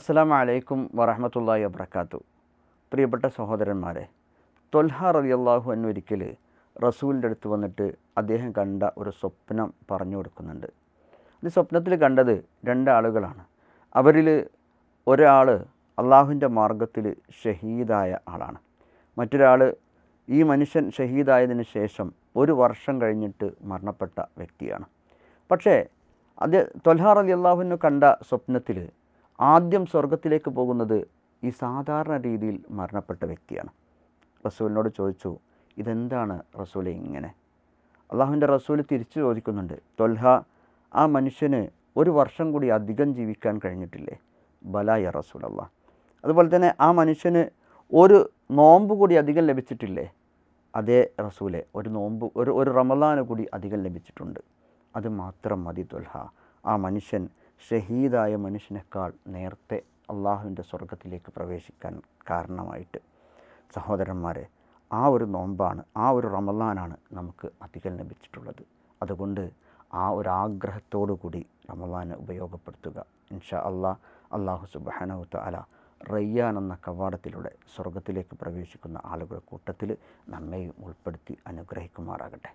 അസ്സലാമു അലൈക്കും വറഹ്മത്തുള്ളാഹി വബറകാതുഹു. പ്രിയപ്പെട്ട സഹോദരന്മാരെ, ത്വൽഹ റളിയല്ലാഹു അൻഹു ഒരിക്കൽ റസൂലിൻ്റെ അടുത്ത് വന്നിട്ട് അദ്ദേഹം കണ്ട ഒരു സ്വപ്നം പറഞ്ഞു കൊടുക്കുന്നുണ്ട്. ഇത് സ്വപ്നത്തിൽ കണ്ടത് രണ്ടാളുകളാണ്. അവരിൽ ഒരാൾ അള്ളാഹുവിൻ്റെ മാർഗത്തിൽ ഷഹീദായ ആളാണ്. മറ്റൊരാൾ ഈ മനുഷ്യൻ ഷഹീദായതിനു ശേഷം 1 വർഷം കഴിഞ്ഞിട്ട് മരണപ്പെട്ട വ്യക്തിയാണ്. പക്ഷേ ത്വൽഹ റളിയല്ലാഹു അൻഹു കണ്ട സ്വപ്നത്തിൽ ആദ്യം സ്വർഗത്തിലേക്ക് പോകുന്നത് ഈ സാധാരണ രീതിയിൽ മരണപ്പെട്ട വ്യക്തിയാണ്. റസൂലിനോട് ചോദിച്ചു, ഇതെന്താണ് റസൂലെ ഇങ്ങനെ? അള്ളാഹുവിൻ്റെ റസൂൽ തിരിച്ചു ചോദിക്കുന്നുണ്ട്, ത്വൽഹ, ആ മനുഷ്യന് 1 വർഷം കൂടി അധികം ജീവിക്കാൻ കഴിഞ്ഞിട്ടില്ലേ? ബലാ യാ റസൂലല്ലാഹ്. അതുപോലെ തന്നെ ആ മനുഷ്യന് ഒരു നോമ്പ് കൂടി അധികം ലഭിച്ചിട്ടില്ലേ? അതേ റസൂലെ, ഒരു നോമ്പ് ഒരു റമളാന് കൂടി അധികം ലഭിച്ചിട്ടുണ്ട്. അത് മാത്രം മതി ത്വൽഹ, ആ മനുഷ്യൻ ഷഹീദായ മനുഷ്യനേക്കാൾ നേരത്തെ അള്ളാഹുവിൻ്റെ സ്വർഗത്തിലേക്ക് പ്രവേശിക്കാൻ കാരണമായിട്ട്. സഹോദരന്മാരെ, ആ ഒരു നോമ്പാണ്, ആ ഒരു റമളാനാണ് നമുക്ക് അധികം ലഭിച്ചിട്ടുള്ളത്. അതുകൊണ്ട് ആ ഒരു ആഗ്രഹത്തോടു കൂടി റമളാനെ ഉപയോഗപ്പെടുത്തുക. ഇൻഷാ അള്ളാഹു സുബ്ഹാനഹു തആല റയ്യാൻ എന്ന കവാടത്തിലൂടെ സ്വർഗത്തിലേക്ക് പ്രവേശിക്കുന്ന ആളുകളുടെ കൂട്ടത്തിൽ നമ്മെയും ഉൾപ്പെടുത്തി അനുഗ്രഹിക്കുമാറാകട്ടെ.